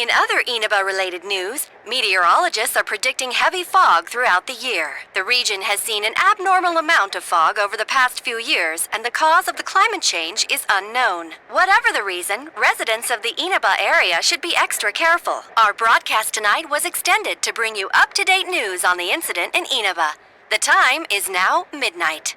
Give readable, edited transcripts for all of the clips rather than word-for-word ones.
In other Inaba-related news, meteorologists are predicting heavy fog throughout the year. The region has seen an abnormal amount of fog over the past few years, and the cause of the climate change is unknown. Whatever the reason, residents of the Inaba area should be extra careful. Our broadcast tonight was extended to bring you up-to-date news on the incident in Inaba. The time is now midnight.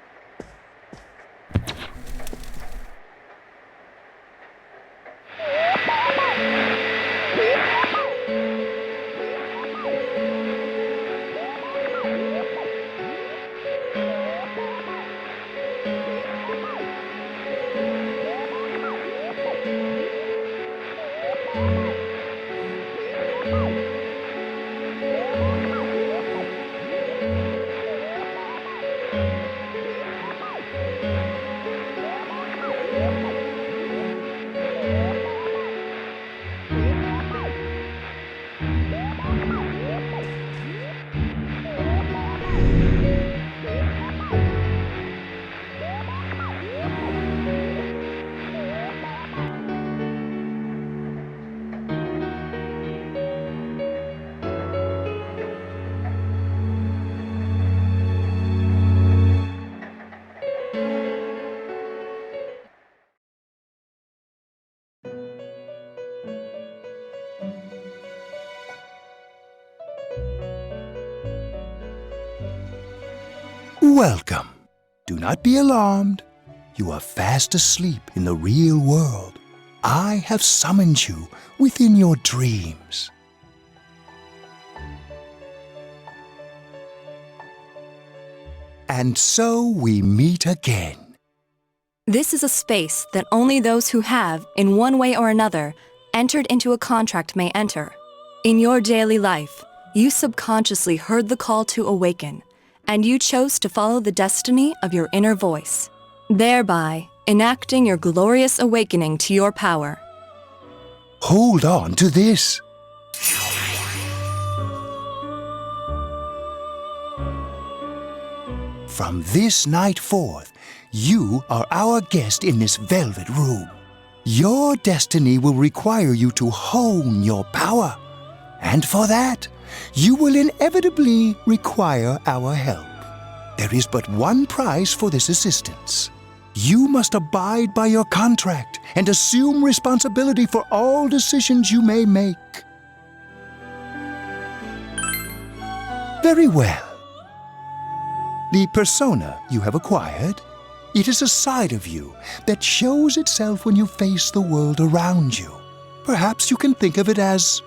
Welcome. Do not be alarmed. You are fast asleep in the real world. I have summoned you within your dreams. And so we meet again. This is a space that only those who have, in one way or another, entered into a contract may enter. In your daily life, you subconsciously heard the call to awaken, and you chose to follow the destiny of your inner voice, thereby enacting your glorious awakening to your power. Hold on to this. From this night forth, you are our guest in this velvet room. Your destiny will require you to hone your power, and for that, you will inevitably require our help. There is but one price for this assistance. You must abide by your contract and assume responsibility for all decisions you may make. Very well. The persona you have acquired, it is a side of you that shows itself when you face the world around you. Perhaps you can think of it as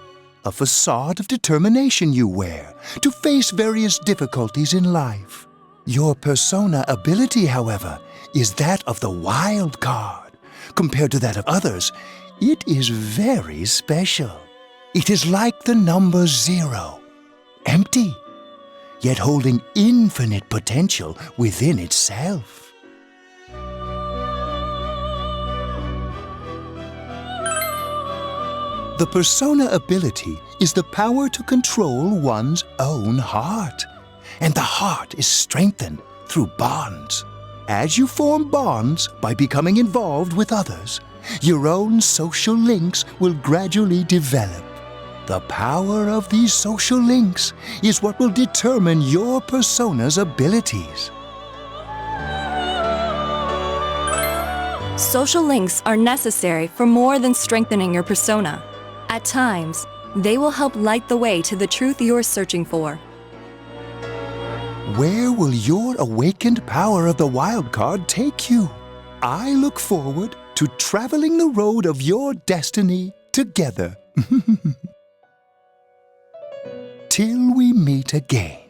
a facade of determination you wear to face various difficulties in life. Your persona ability, however, is that of the wild card. Compared to that of others, it is very special. It is like the number 0, empty, yet holding infinite potential within itself. The persona ability is the power to control one's own heart, and the heart is strengthened through bonds. As you form bonds by becoming involved with others, your own social links will gradually develop. The power of these social links is what will determine your persona's abilities. Social links are necessary for more than strengthening your persona. At times, they will help light the way to the truth you're searching for. Where will your awakened power of the wild card take you? I look forward to traveling the road of your destiny together. Till we meet again.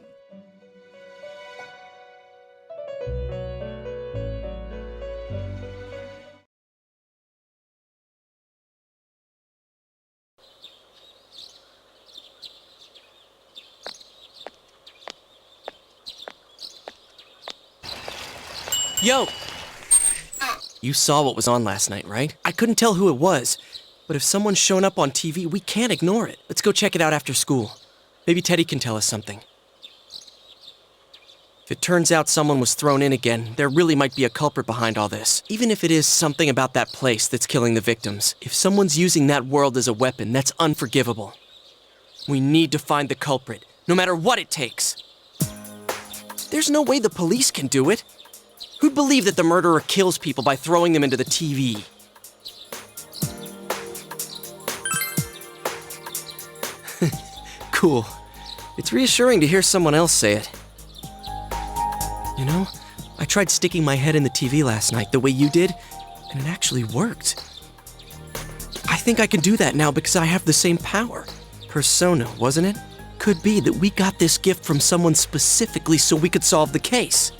Yo! You saw what was on last night, right? I couldn't tell who it was, but if someone's shown up on TV, we can't ignore it. Let's go check it out after school. Maybe Teddy can tell us something. it turns out someone was thrown in again, there really might be a culprit behind all this. Even if it is something about that place that's killing the victims, if someone's using that world as a weapon, that's unforgivable. We need to find the culprit, no matter what it takes. There's no way the police can do it. Who'd believe that the murderer kills people by throwing them into the TV? Cool. It's reassuring to hear someone else say it. You know, I tried sticking my head in the TV last night the way you did, and it actually worked. I think I can do that now because I have the same power. Persona, wasn't it? Could be that we got this gift from someone specifically so we could solve the case.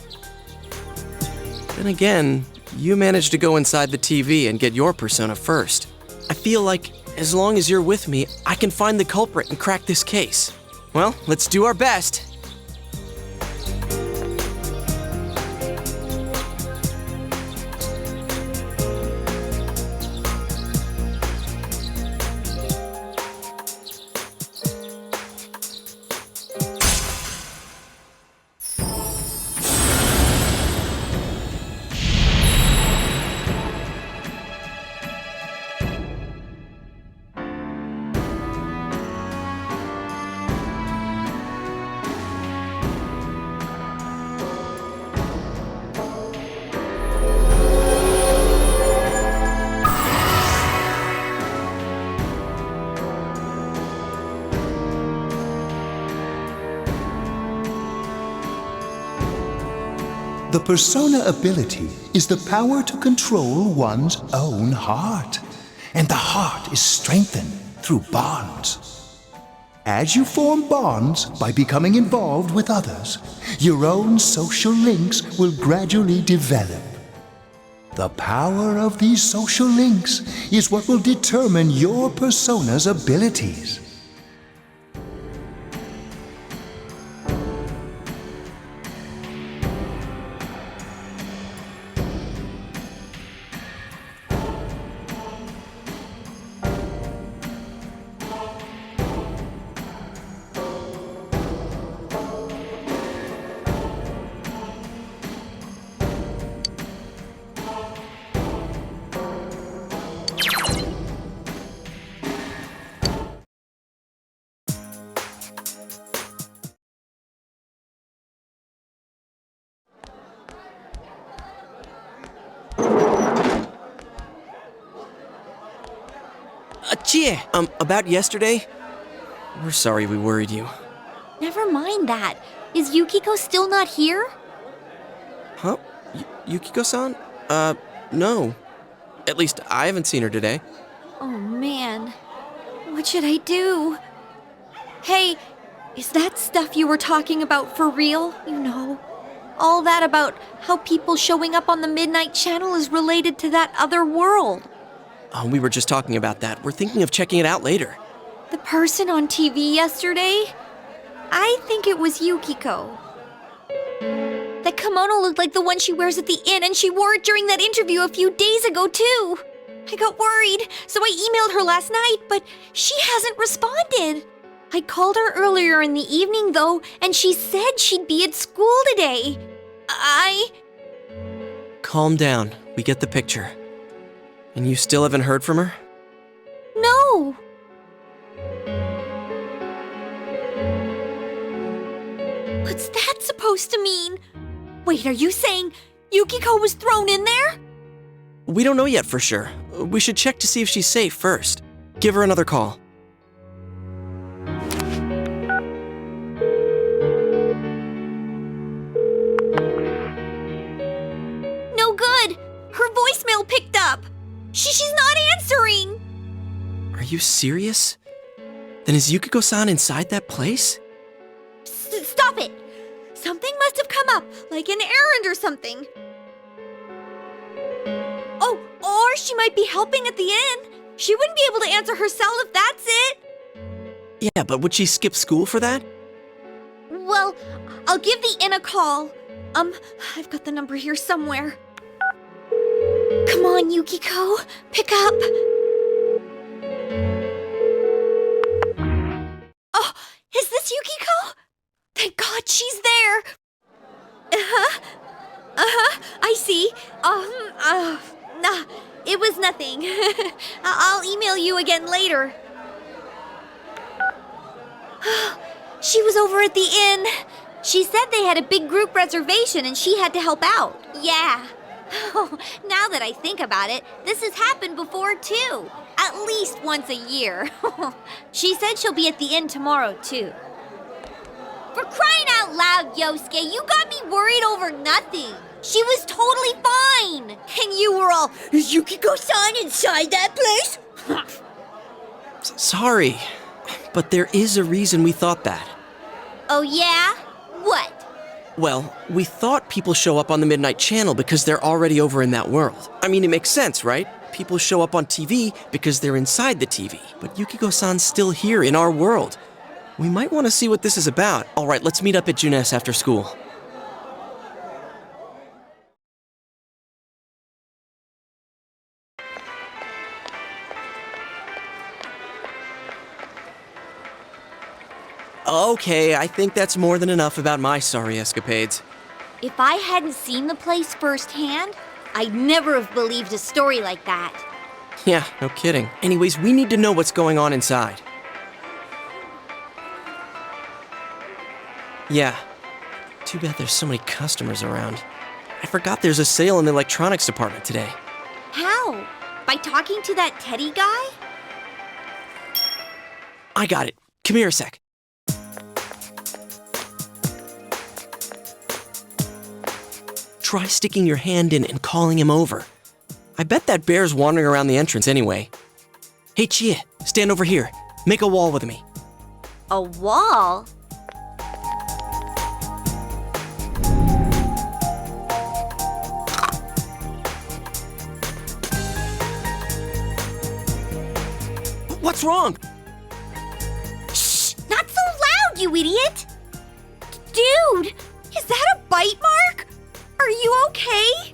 Then again, you managed to go inside the TV and get your persona first. I feel like, as long as you're with me, I can find the culprit and crack this case. Well, let's do our best. The persona ability is the power to control one's own heart. And the heart is strengthened through bonds. As you form bonds by becoming involved with others, your own social links will gradually develop. The power of these social links is what will determine your persona's abilities. Chie, about yesterday? We're sorry we worried you. Never mind that. Is Yukiko still not here? Huh? Yukiko-san? No. At least I haven't seen her today. Oh man. What should I do? Hey, is that stuff you were talking about for real? You know, all that about how people showing up on the Midnight Channel is related to that other world. Oh, we were just talking about that. We're thinking of checking it out later. The person on TV yesterday? I think it was Yukiko. That kimono looked like the one she wears at the inn, and she wore it during that interview a few days ago, too. I got worried, so I emailed her last night, but she hasn't responded. I called her earlier in the evening, though, and she said she'd be at school today. Calm down. We get the picture. And you still haven't heard from her? No. What's that supposed to mean? Wait, are you saying Yukiko was thrown in there? We don't know yet for sure. We should check to see if she's safe first. Give her another call. No good. Her voicemail picked up. She's not answering! Are you serious? Then is Yukiko-san inside that place? Stop it! Something must have come up, like an errand or something. Oh, or she might be helping at the inn. She wouldn't be able to answer herself if that's it. Yeah, but would she skip school for that? Well, I'll give the inn a call. I've got the number here somewhere. Come on, Yukiko. Pick up. Oh, is this Yukiko? Thank God she's there. Oopsie. Nah, it was nothing. I'll email you again later. She was over at the inn. She said they had a big group reservation and she had to help out. Yeah. Now that I think about it, this has happened before too. At least once a year. She said she'll be at the inn tomorrow too. For crying out loud, Yosuke, you got me worried over nothing. She was totally fine. And you were all, is Yukiko-san inside that place? Sorry, but there is a reason we thought that. Oh yeah? What? Well, we thought people show up on the Midnight Channel because they're already over in that world. I mean, it makes sense, right? People show up on TV because they're inside the TV. But Yukiko-san's still here in our world. We might want to see what this is about. All right, let's meet up at Junes after school. Okay, I think that's more than enough about my sorry escapades. If I hadn't seen the place firsthand, I'd never have believed a story like that. Yeah, no kidding. Anyways, we need to know what's going on inside. Yeah. Too bad there's so many customers around. I forgot there's a sale in the electronics department today. How? By talking to that Teddy guy? I got it. Come here a sec. Try sticking your hand in and calling him over. I bet that bear's wandering around the entrance anyway. Hey, Chie, stand over here. Make a wall with me. A wall? What's wrong? Shh! Not so loud, you idiot! Dude, is that a bite mark? Are you okay?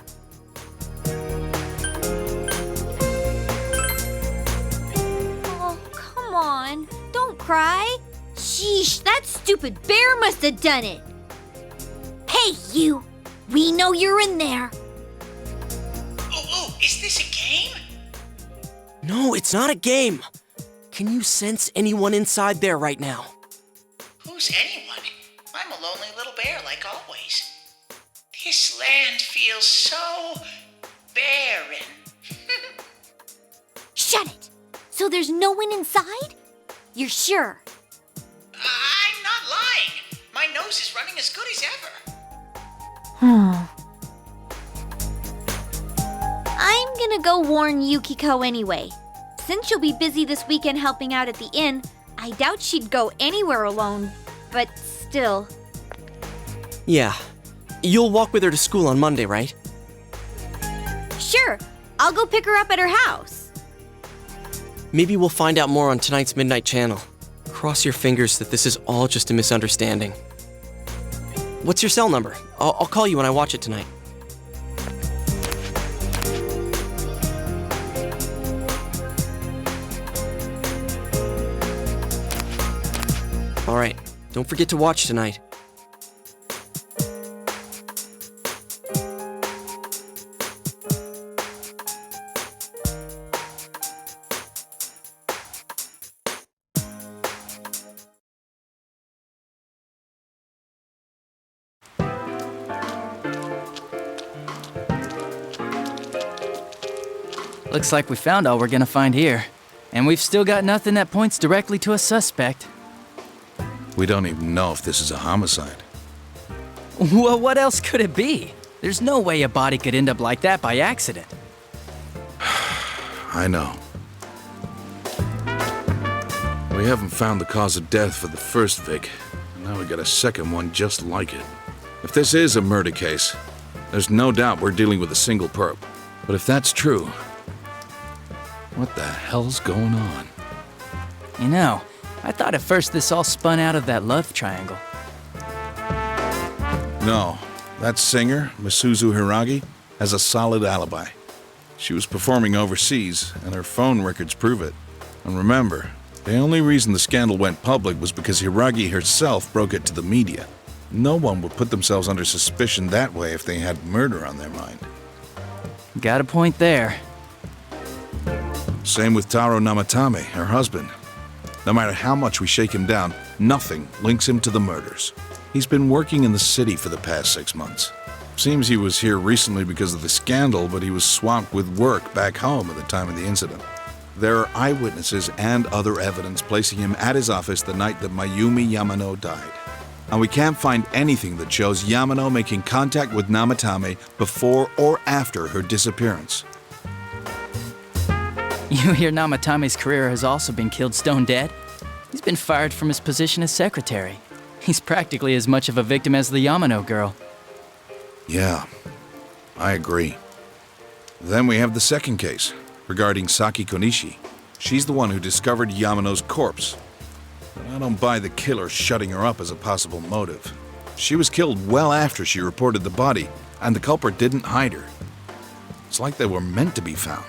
Oh, come on. Don't cry. Sheesh, that stupid bear must have done it. Hey, you. We know you're in there. Oh, is this a game? No, it's not a game. Can you sense anyone inside there right now? Who's anyone? I'm a lonely little bear like always. This land feels so barren. Shut it. So there's no one inside? You're sure? I'm not lying. My nose is running as good as ever. I'm gonna go warn Yukiko anyway. Since she'll be busy this weekend helping out at the inn, I doubt she'd go anywhere alone, but still. Yeah. You'll walk with her to school on Monday, right? Sure, I'll go pick her up at her house. Maybe we'll find out more on tonight's Midnight Channel. Cross your fingers that this is all just a misunderstanding. What's your cell number? I'll call you when I watch it tonight. All right, don't forget to watch tonight. Looks like we found all we're gonna find here. And we've still got nothing that points directly to a suspect. We don't even know if this is a homicide. Well, what else could it be? There's no way a body could end up like that by accident. I know. We haven't found the cause of death for the first Vic, and now we got a second one just like it. If this is a murder case, there's no doubt we're dealing with a single perp. But if that's true, what the hell's going on? You know, I thought at first this all spun out of that love triangle. No, that singer, Misuzu Hiragi, has a solid alibi. She was performing overseas, and her phone records prove it. And remember, the only reason the scandal went public was because Hiragi herself broke it to the media. No one would put themselves under suspicion that way if they had murder on their mind. Got a point there. Same with Taro Namatame, her husband. No matter how much we shake him down, nothing links him to the murders. He's been working in the city for the past 6 months. Seems he was here recently because of the scandal, but he was swamped with work back home at the time of the incident. There are eyewitnesses and other evidence placing him at his office the night that Mayumi Yamano died. And we can't find anything that shows Yamano making contact with Namatame before or after her disappearance. You hear Namatame's career has also been killed stone dead? He's been fired from his position as secretary. He's practically as much of a victim as the Yamano girl. Yeah, I agree. Then we have the second case, regarding Saki Konishi. She's the one who discovered Yamano's corpse. But I don't buy the killer shutting her up as a possible motive. She was killed well after she reported the body, and the culprit didn't hide her. It's like they were meant to be found.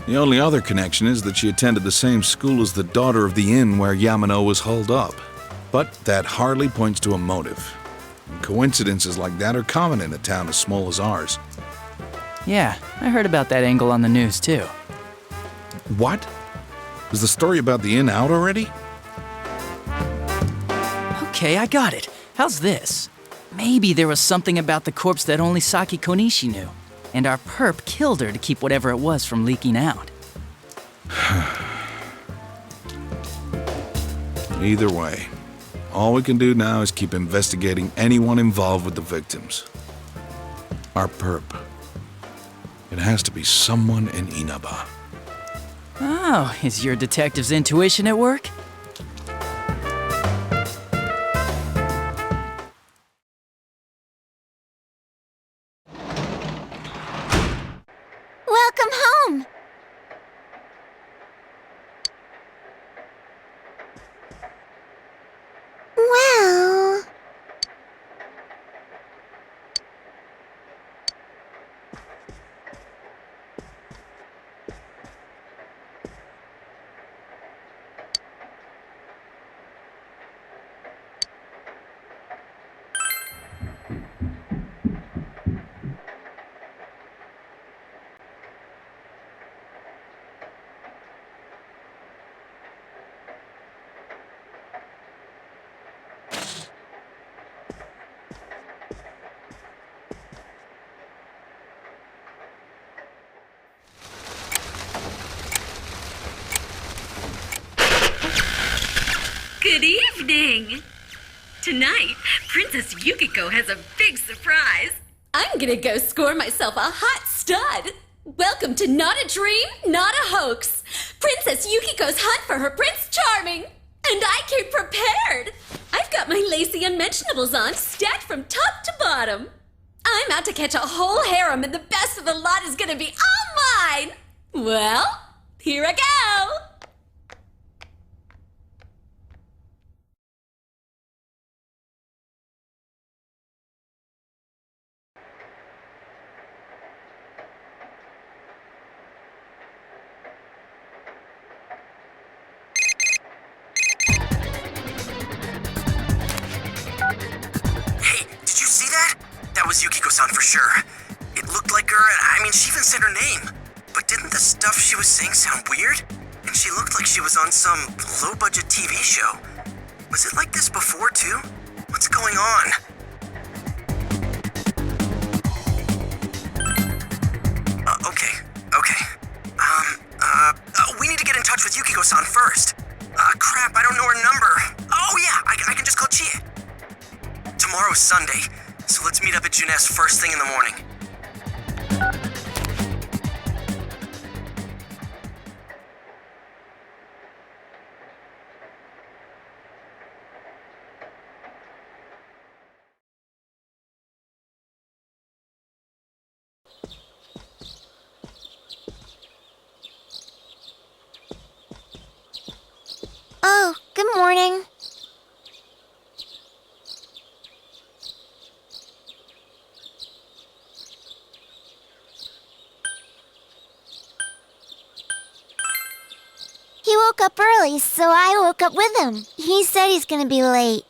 The only other connection is that she attended the same school as the daughter of the inn where Yamano was holed up. But that hardly points to a motive. And coincidences like that are common in a town as small as ours. Yeah, I heard about that angle on the news too. What? Is the story about the inn out already? Okay, I got it. How's this? Maybe there was something about the corpse that only Saki Konishi knew, and our perp killed her to keep whatever it was from leaking out. Either way, all we can do now is keep investigating anyone involved with the victims. Our perp. It has to be someone in Inaba. Oh, is your detective's intuition at work? Welcome home! Well... Good evening! Tonight, Princess Yukiko has a big surprise. I'm gonna go score myself a hot stud. Welcome to Not a Dream, Not a Hoax. Princess Yukiko's hunt for her Prince Charming. And I came prepared. I've got my lacy unmentionables on, stacked from top to bottom. I'm out to catch a whole harem, and the best of the lot is gonna be all mine. Well, here I go. That was Yukiko-san for sure. It looked like her, I mean, she even said her name. But didn't the stuff she was saying sound weird? And she looked like she was on some low-budget TV show. Was it like this before, too? What's going on? Okay. We need to get in touch with Yukiko-san first. Crap, I don't know her number. Oh yeah, I can just call Chie. Tomorrow's Sunday. So let's meet up at Junes first thing in the morning. Oh, good morning. He woke up early, so I woke up with him. He said he's gonna be late.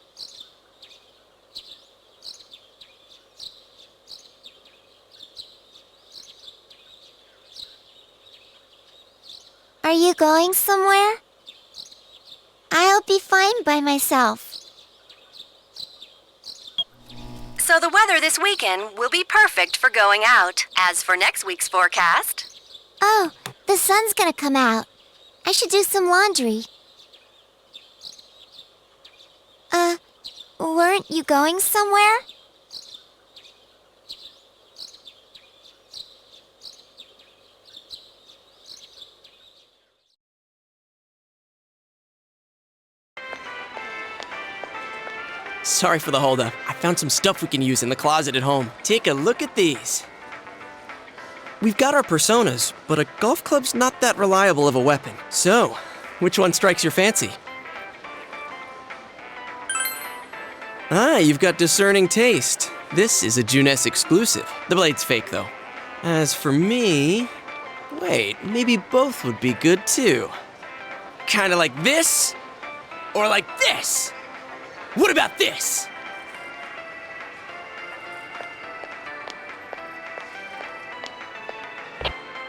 Are you going somewhere? I'll be fine by myself. So the weather this weekend will be perfect for going out. As for next week's forecast... Oh, the sun's gonna come out. I should do some laundry. Weren't you going somewhere? Sorry for the holdup. I found some stuff we can use in the closet at home. Take a look at these. We've got our personas, but a golf club's not that reliable of a weapon. So, which one strikes your fancy? Ah, you've got discerning taste. This is a Junes exclusive. The blade's fake, though. As for me... Wait, maybe both would be good, too. Kinda like this? Or like this? What about this?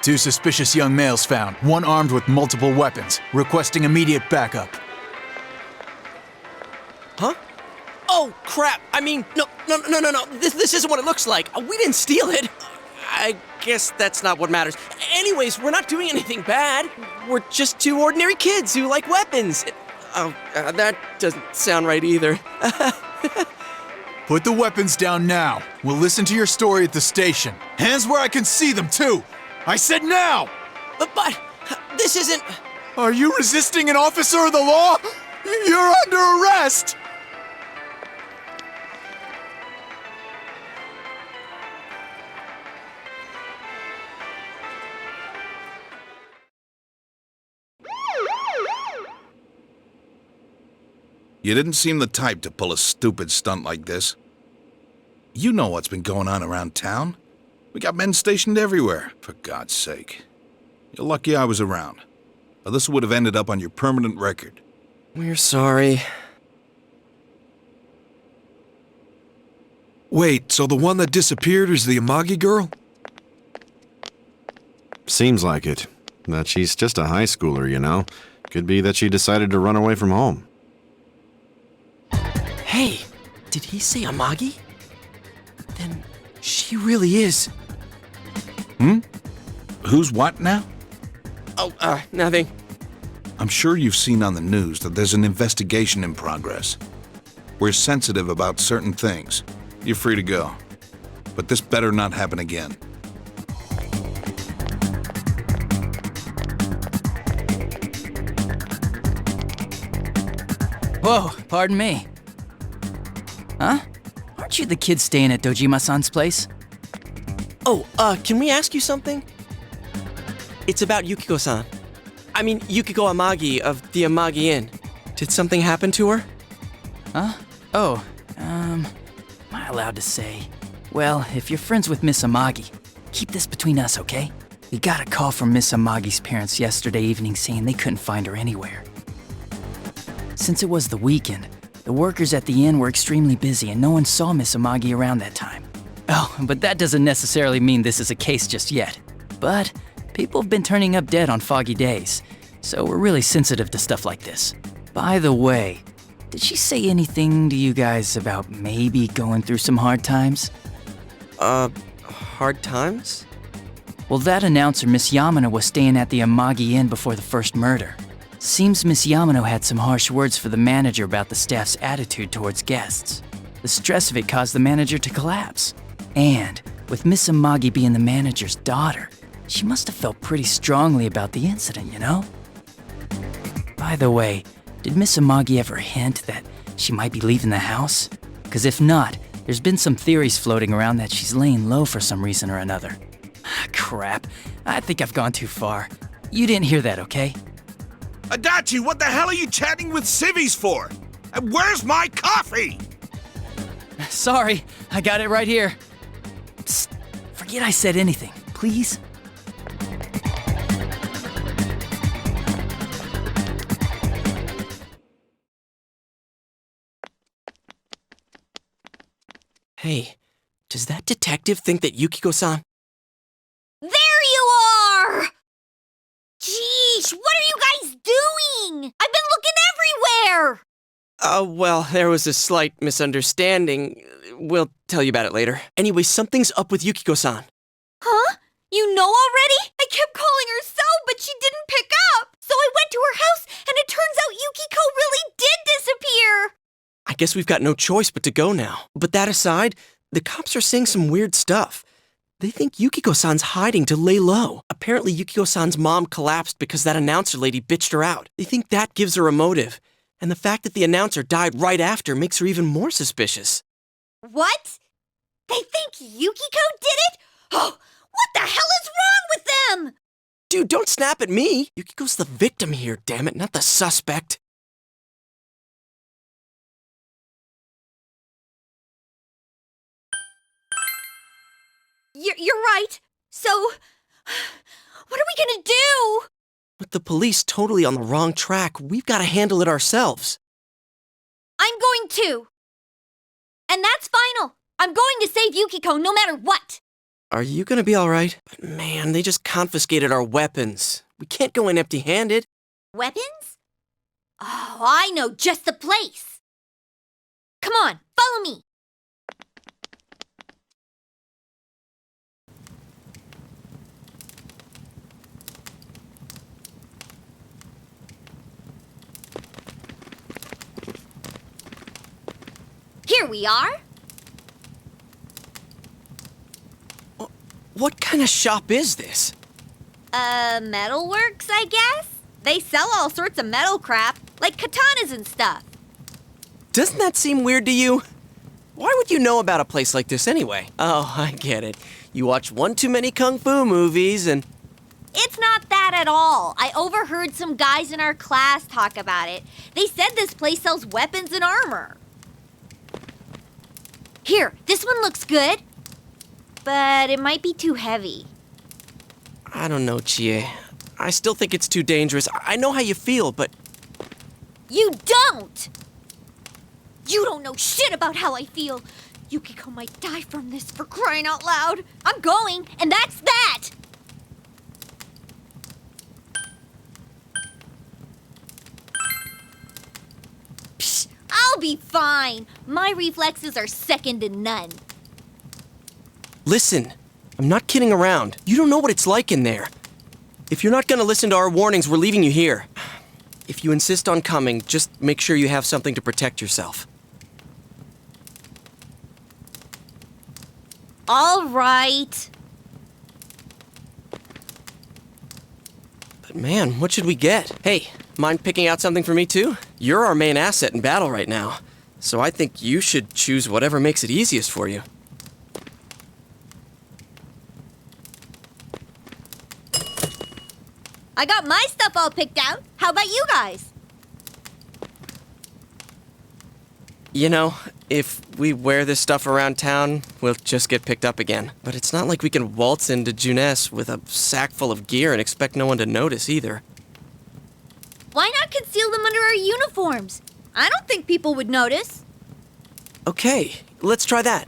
Two suspicious young males found, one armed with multiple weapons, requesting immediate backup. Huh? Oh, crap! I mean, no. This isn't what it looks like. We didn't steal it. I guess that's not what matters. Anyways, we're not doing anything bad. We're just two ordinary kids who like weapons. That doesn't sound right either. Put the weapons down now. We'll listen to your story at the station. Hands where I can see them, too! I said now! But this isn't... Are you resisting an officer of the law? You're under arrest! You didn't seem the type to pull a stupid stunt like this. You know what's been going on around town. We got men stationed everywhere, for God's sake. You're lucky I was around. Or this would have ended up on your permanent record. We're sorry. Wait, so the one that disappeared is the Amagi girl? Seems like it. That she's just a high schooler, you know. Could be that she decided to run away from home. Hey, did he say Amagi? Then she really is. Who's what now? Oh, nothing. I'm sure you've seen on the news that there's an investigation in progress. We're sensitive about certain things. You're free to go. But this better not happen again. Whoa, pardon me. Huh? Aren't you the kid staying at Dojima-san's place? Oh, can we ask you something? It's about Yukiko-san. I mean, Yukiko Amagi of the Amagi Inn. Did something happen to her? Huh? Oh, am I allowed to say? Well, if you're friends with Miss Amagi, keep this between us, okay? We got a call from Miss Amagi's parents yesterday evening saying they couldn't find her anywhere. Since it was the weekend, the workers at the inn were extremely busy and no one saw Miss Amagi around that time. Oh, but that doesn't necessarily mean this is a case just yet. But people have been turning up dead on foggy days, so we're really sensitive to stuff like this. By the way, did she say anything to you guys about maybe going through some hard times? Hard times? Well, that announcer, Miss Yamano, was staying at the Amagi Inn before the first murder. Seems Miss Yamano had some harsh words for the manager about the staff's attitude towards guests. The stress of it caused the manager to collapse. And, with Miss Amagi being the manager's daughter, she must have felt pretty strongly about the incident, you know? By the way, did Miss Amagi ever hint that she might be leaving the house? 'Cause if not, there's been some theories floating around that she's laying low for some reason or another. Crap, I think I've gone too far. You didn't hear that, okay? Adachi, what the hell are you chatting with civvies for? And where's my coffee? Sorry, I got it right here. Psst, forget I said anything, please. Hey, does that detective think that Yukiko-san... There you are! Gee, Sheesh, what are you guys doing? I've been looking everywhere! Well, there was a slight misunderstanding. We'll tell you about it later. Anyway, something's up with Yukiko-san. Huh? You know already? I kept calling her so, but she didn't pick up. So I went to her house, and it turns out Yukiko really did disappear. I guess we've got no choice but to go now. But that aside, the cops are saying some weird stuff. They think Yukiko-san's hiding to lay low. Apparently, Yukiko-san's mom collapsed because that announcer lady bitched her out. They think that gives her a motive. And the fact that the announcer died right after makes her even more suspicious. What? They think Yukiko did it? Oh, what the hell is wrong with them? Dude, don't snap at me. Yukiko's the victim here, damn it, not the suspect. You're right. So, what are we gonna do? With the police totally on the wrong track, we've got to handle it ourselves. I'm going to. And that's final. I'm going to save Yukiko no matter what. Are you gonna be alright? But man, they just confiscated our weapons. We can't go in empty-handed. Weapons? Oh, I know just the place. Come on, follow me. Here we are. What kind of shop is this? Metalworks, I guess? They sell all sorts of metal crap, like katanas and stuff. Doesn't that seem weird to you? Why would you know about a place like this anyway? Oh, I get it. You watch one too many kung fu movies and... It's not that at all. I overheard some guys in our class talk about it. They said this place sells weapons and armor. Here, this one looks good, but it might be too heavy. I don't know, Chie. I still think it's too dangerous. I know how you feel, but... You don't! You don't know shit about how I feel. Yukiko might die from this, for crying out loud. I'm going, and that's that! Psh, I'll be fine. My reflexes are second to none. Listen, I'm not kidding around. You don't know what it's like in there. If you're not gonna listen to our warnings, we're leaving you here. If you insist on coming, just make sure you have something to protect yourself. All right. But man, what should we get? Hey, mind picking out something for me too? You're our main asset in battle right now, so I think you should choose whatever makes it easiest for you. I got my stuff all picked out. How about you guys? You know, if we wear this stuff around town, we'll just get picked up again. But it's not like we can waltz into Junes with a sack full of gear and expect no one to notice either. Why not conceal them under our uniforms? I don't think people would notice. Okay, let's try that.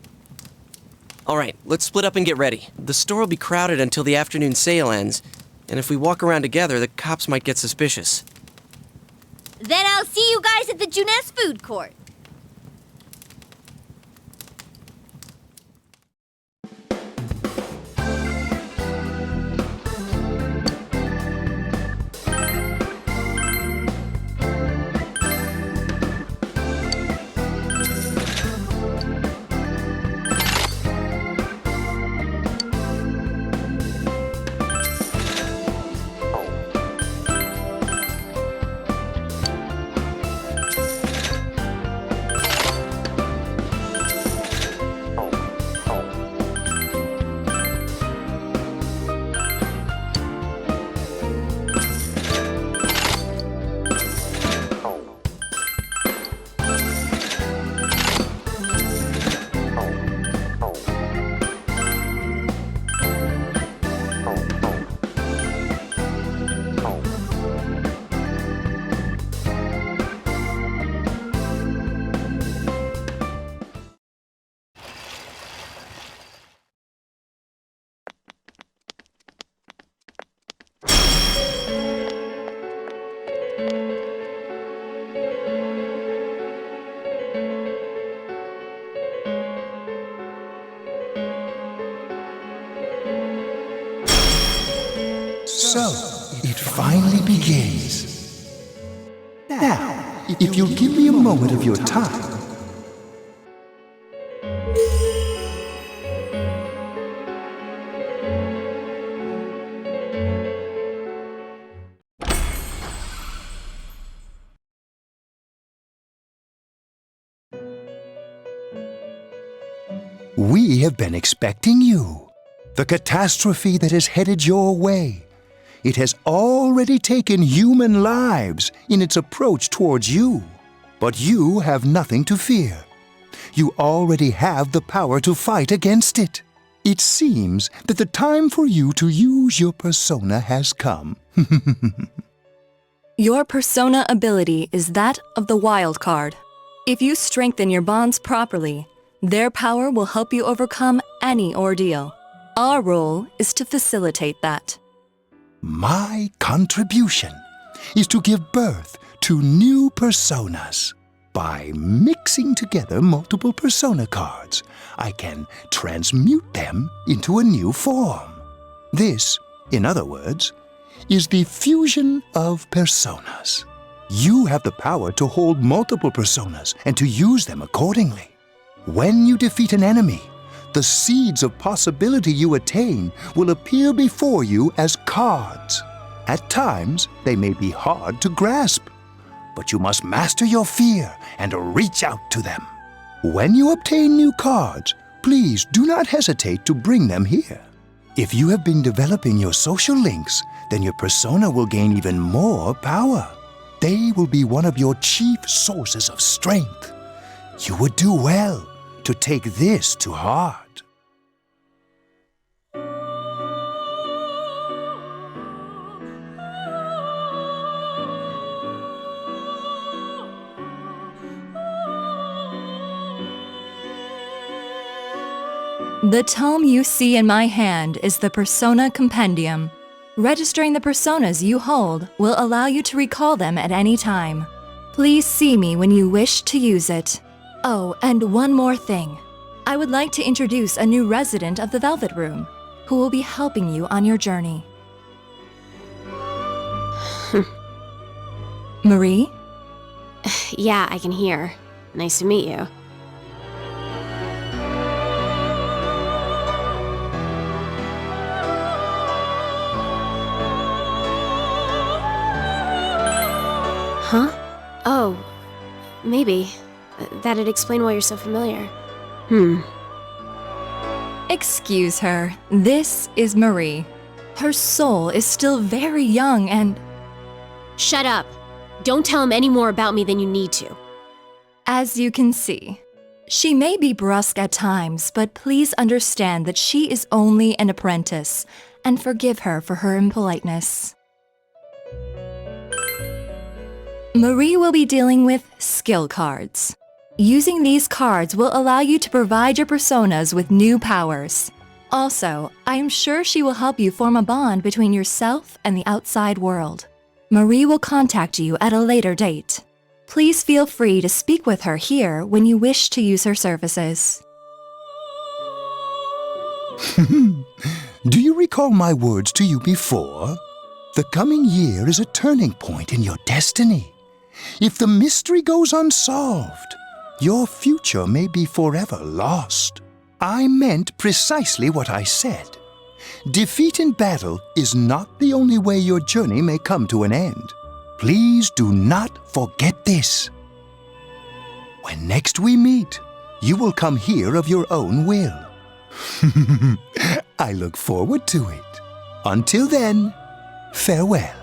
All right, let's split up and get ready. The store will be crowded until the afternoon sale ends, and if we walk around together, the cops might get suspicious. Then I'll see you guys at the Junes food court. So, it finally begins. Now, if you'll give me a moment of your time. We have been expecting you. The catastrophe that is headed your way. It has already taken human lives in its approach towards you. But you have nothing to fear. You already have the power to fight against it. It seems that the time for you to use your persona has come. Your persona ability is that of the wild card. If you strengthen your bonds properly, their power will help you overcome any ordeal. Our role is to facilitate that. My contribution is to give birth to new personas. By mixing together multiple persona cards, I can transmute them into a new form. This, in other words, is the fusion of personas. You have the power to hold multiple personas and to use them accordingly. When you defeat an enemy, the seeds of possibility you attain will appear before you as cards. At times, they may be hard to grasp, but you must master your fear and reach out to them. When you obtain new cards, please do not hesitate to bring them here. If you have been developing your social links, then your persona will gain even more power. They will be one of your chief sources of strength. You would do well to take this to heart. The tome you see in my hand is the Persona Compendium. Registering the personas you hold will allow you to recall them at any time. Please see me when you wish to use it. Oh, and one more thing. I would like to introduce a new resident of the Velvet Room, who will be helping you on your journey. Marie? Yeah, I can hear. Nice to meet you. Huh? Oh, maybe. That'd explain why you're so familiar. Excuse her. This is Marie. Her soul is still very young and... Shut up. Don't tell him any more about me than you need to. As you can see, she may be brusque at times, but please understand that she is only an apprentice, and forgive her for her impoliteness. Marie will be dealing with skill cards. Using these cards will allow you to provide your personas with new powers. Also, I am sure she will help you form a bond between yourself and the outside world. Marie will contact you at a later date. Please feel free to speak with her here when you wish to use her services. Do you recall my words to you before? The coming year is a turning point in your destiny. If the mystery goes unsolved, your future may be forever lost. I meant precisely what I said. Defeat in battle is not the only way your journey may come to an end. Please do not forget this. When next we meet, you will come here of your own will. I look forward to it. Until then, farewell.